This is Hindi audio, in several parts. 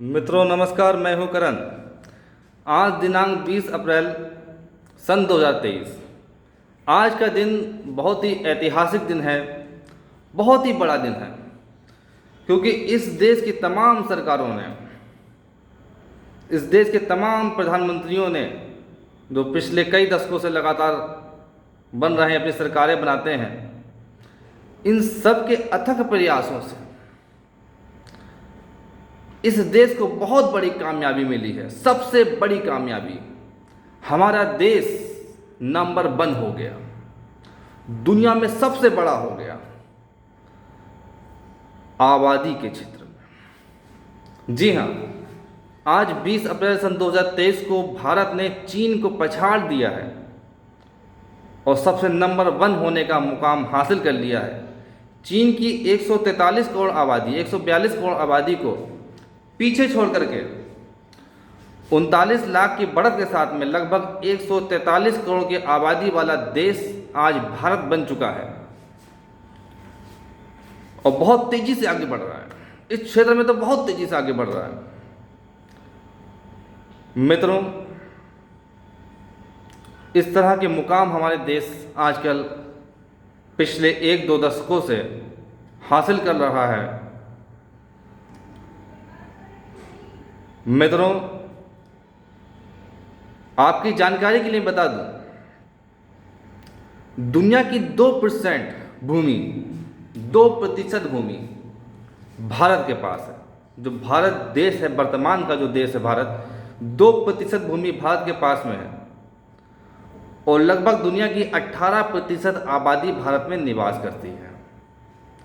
मित्रों नमस्कार, मैं हूं करण। आज दिनांक 20 अप्रैल सन 2023। आज का दिन बहुत ही ऐतिहासिक दिन है, बहुत ही बड़ा दिन है, क्योंकि इस देश की तमाम सरकारों ने, इस देश के तमाम प्रधानमंत्रियों ने जो पिछले कई दशकों से लगातार बन रहे हैं, अपनी सरकारें बनाते हैं, इन सब के अथक प्रयासों से इस देश को बहुत बड़ी कामयाबी मिली है। सबसे बड़ी कामयाबी, हमारा देश नंबर 1 हो गया, दुनिया में सबसे बड़ा हो गया आबादी के क्षेत्र में। जी हाँ, आज 20 अप्रैल सन 2023 को भारत ने चीन को पछाड़ दिया है और सबसे नंबर 1 होने का मुकाम हासिल कर लिया है। चीन की 143 करोड़ आबादी, 142 करोड़ आबादी को पीछे छोड़ करके 39 लाख की बढ़त के साथ में लगभग 143 करोड़ की आबादी वाला देश आज भारत बन चुका है और बहुत तेजी से आगे बढ़ रहा है। इस क्षेत्र में तो बहुत तेजी से आगे बढ़ रहा है। मित्रों, इस तरह के मुकाम हमारे देश आजकल पिछले 1-2 दशकों से हासिल कर रहा है। मित्रों, आपकी जानकारी के लिए बता दूं, दुनिया की 2% भूमि, 2% भूमि भारत के पास है। जो भारत देश है, वर्तमान का जो देश है भारत, 2% भूमि भारत के पास में है और लगभग दुनिया की 18% आबादी भारत में निवास करती है।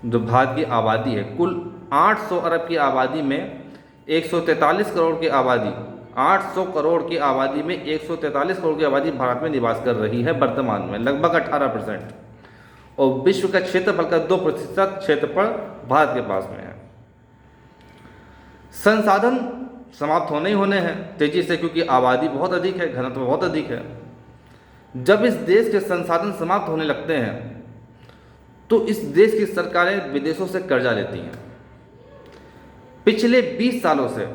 जो भारत की आबादी है, कुल 800 अरब की आबादी में 143 करोड़ की आबादी, 800 करोड़ की आबादी में 143 करोड़ की आबादी भारत में निवास कर रही है वर्तमान में, लगभग 18%। और विश्व का क्षेत्रफल का 2% क्षेत्रफल भारत के पास में है। संसाधन समाप्त होने ही होने हैं तेजी से, क्योंकि आबादी बहुत अधिक है, घनत्व बहुत अधिक है। जब इस देश के संसाधन समाप्त होने लगते हैं तो इस देश की सरकारें विदेशों से कर्जा लेती हैं। पिछले 20 सालों से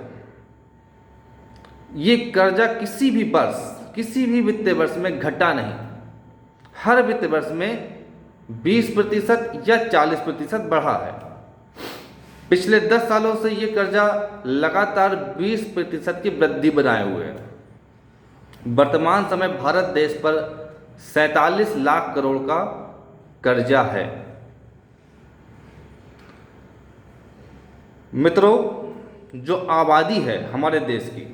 ये कर्जा किसी भी वर्ष, किसी भी वित्तीय वर्ष में घटा नहीं। हर वित्तीय वर्ष में 20% या 40% बढ़ा है। पिछले 10 सालों से ये कर्जा लगातार 20% की वृद्धि बनाए हुए है। वर्तमान समय भारत देश पर 47 लाख करोड़ का कर्जा है। मित्रों, जो आबादी है हमारे देश की,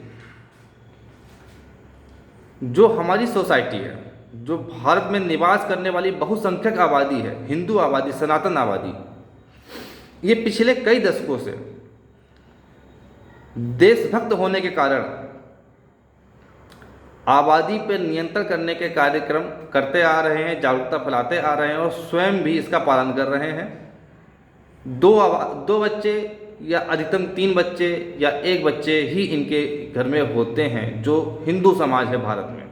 जो हमारी सोसाइटी है, जो भारत में निवास करने वाली बहुसंख्यक आबादी है, हिंदू आबादी, सनातन आबादी, ये पिछले कई दशकों से देशभक्त होने के कारण आबादी पर नियंत्रण करने के कार्यक्रम करते आ रहे हैं, जागरूकता फैलाते आ रहे हैं और स्वयं भी इसका पालन कर रहे हैं। दो बच्चे या अधिकतम 3 बच्चे या 1 बच्चे ही इनके घर में होते हैं, जो हिंदू समाज है भारत में।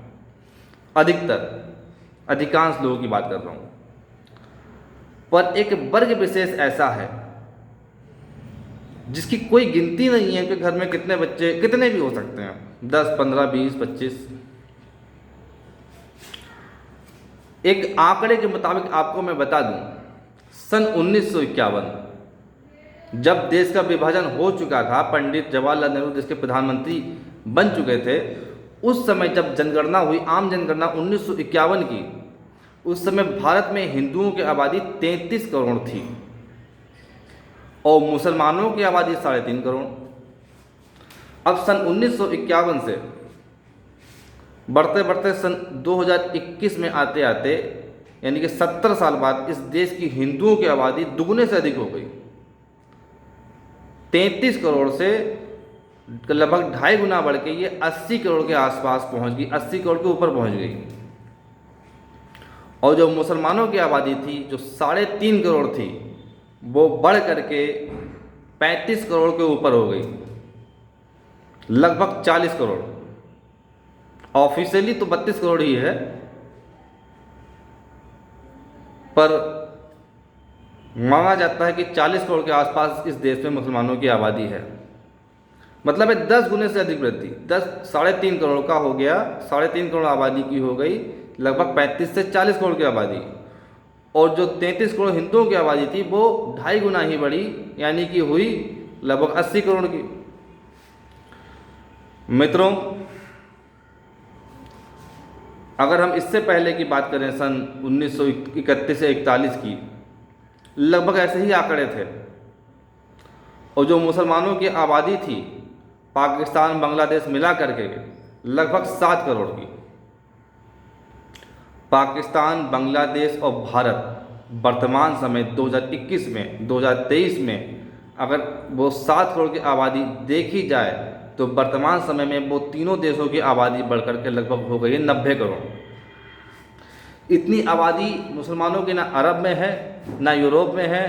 अधिकांश लोगों की बात कर रहा हूँ। पर एक वर्ग विशेष ऐसा है जिसकी कोई गिनती नहीं है कि घर में कितने बच्चे, कितने भी हो सकते हैं, 10, 15, 20, 25। एक आंकड़े के मुताबिक आपको मैं बता दूं, सन 1951 जब देश का विभाजन हो चुका था, पंडित जवाहरलाल नेहरू देश के प्रधानमंत्री बन चुके थे, उस समय जब जनगणना हुई, आम जनगणना 1951 की, उस समय भारत में हिंदुओं की आबादी 33 करोड़ थी और मुसलमानों की आबादी 3.5 करोड़। अब सन 1951 से बढ़ते बढ़ते सन 2021 में आते आते, यानी कि 70 साल बाद, इस देश की हिंदुओं की आबादी दुगने से अधिक हो गई। 33 करोड़ से लगभग 2.5 गुना बढ़ के ये 80 करोड़ के आसपास पहुंच गई, 80 करोड़ के ऊपर पहुंच गई। और जो मुसलमानों की आबादी थी, जो 3.5 करोड़ थी, वो बढ़ करके 35 करोड़ के ऊपर हो गई, लगभग 40 करोड़। ऑफिशियली तो 32 करोड़ ही है, पर माना जाता है कि 40 करोड़ के आसपास इस देश में मुसलमानों की आबादी है। मतलब है 10 गुने से अधिक वृद्धि। 3.5 करोड़ का हो गया, 3.5 करोड़ आबादी की हो गई लगभग 35 से 40 करोड़ की आबादी। और जो 33 करोड़ हिंदुओं की आबादी थी वो 2.5 गुना ही बढ़ी, यानी कि हुई लगभग 80 करोड़ की। मित्रों, अगर हम इससे पहले की बात करें सन 1931 से 41 की, लगभग ऐसे ही आंकड़े थे। और जो मुसलमानों की आबादी थी पाकिस्तान बांग्लादेश मिला करके लगभग 7 करोड़ की। पाकिस्तान, बांग्लादेश और भारत वर्तमान समय 2021 में 2023 में अगर वो 7 करोड़ की आबादी देखी जाए तो वर्तमान समय में वो तीनों देशों की आबादी बढ़कर के लगभग हो गई है 90 करोड़। इतनी आबादी मुसलमानों की ना अरब में है ना यूरोप में है।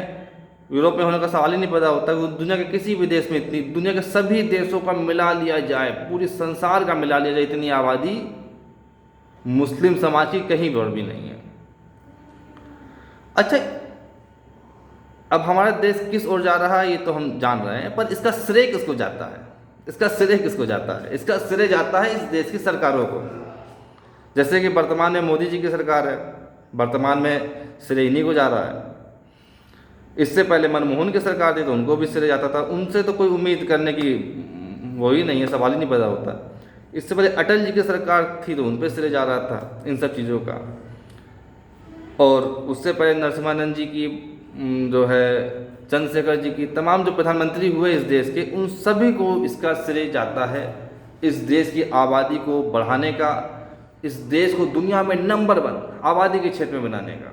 यूरोप में होने का सवाल ही नहीं पैदा होता कि दुनिया के किसी भी देश में इतनी, दुनिया के सभी देशों का मिला लिया जाए, पूरी संसार का मिला लिया जाए, इतनी आबादी मुस्लिम समाज की कहीं पर भी नहीं है। अच्छा, अब हमारा देश किस ओर जा रहा है ये तो हम जान रहे हैं, पर इसका श्रेय किसको जाता है? इसका श्रेय किसको जाता है? इसका श्रेय जाता है इस देश की सरकारों को। जैसे कि वर्तमान में मोदी जी की सरकार है, वर्तमान में श्रेय इन्हीं को जा रहा है। इससे पहले मनमोहन की सरकार थी तो उनको भी श्रेय जाता था। उनसे तो कोई उम्मीद करने की वो ही नहीं है, सवाल ही नहीं पैदा होता। इससे पहले अटल जी की सरकार थी तो उन पर श्रेय जा रहा था इन सब चीज़ों का। और उससे पहले नरसिम्हानंद जी की, जो है चंद्रशेखर जी की, तमाम जो प्रधानमंत्री हुए इस देश के, उन सभी को इसका श्रेय जाता है इस देश की आबादी को बढ़ाने का, इस देश को दुनिया में नंबर 1 आबादी के क्षेत्र में बनाने का।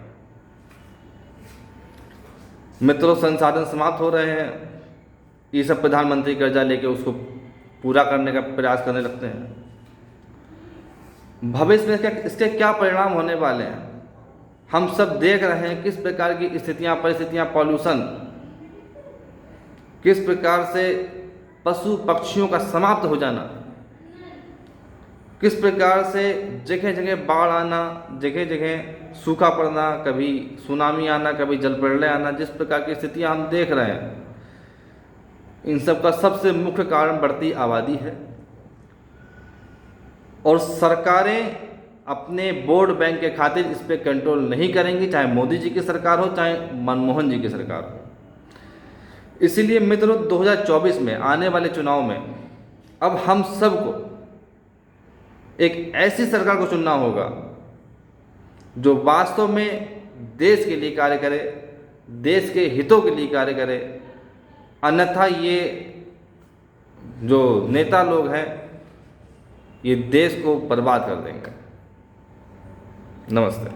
मित्रों, संसाधन समाप्त हो रहे हैं, ये सब प्रधानमंत्री कर्जा लेके उसको पूरा करने का प्रयास करने लगते हैं। भविष्य में इसके क्या परिणाम होने वाले हैं हम सब देख रहे हैं। किस प्रकार की स्थितियां, परिस्थितियां, पॉल्यूशन, किस प्रकार से पशु पक्षियों का समाप्त हो जाना, किस प्रकार से जगह जगह बाढ़ आना, जगह जगह सूखा पड़ना, कभी सुनामी आना, कभी जलप्रलय आना, जिस प्रकार की स्थितियां हम देख रहे हैं, इन सब का सबसे मुख्य कारण बढ़ती आबादी है। और सरकारें अपने वोट बैंक के खातिर इस पर कंट्रोल नहीं करेंगी, चाहे मोदी जी की सरकार हो, चाहे मनमोहन जी की सरकार हो। इसीलिए मित्रों, 2024 में आने वाले चुनाव में अब हम सबको एक ऐसी सरकार को चुनना होगा जो वास्तव में देश के लिए कार्य करे, देश के हितों के लिए कार्य करे। अन्यथा ये जो नेता लोग हैं ये देश को बर्बाद कर देंगे। नमस्ते।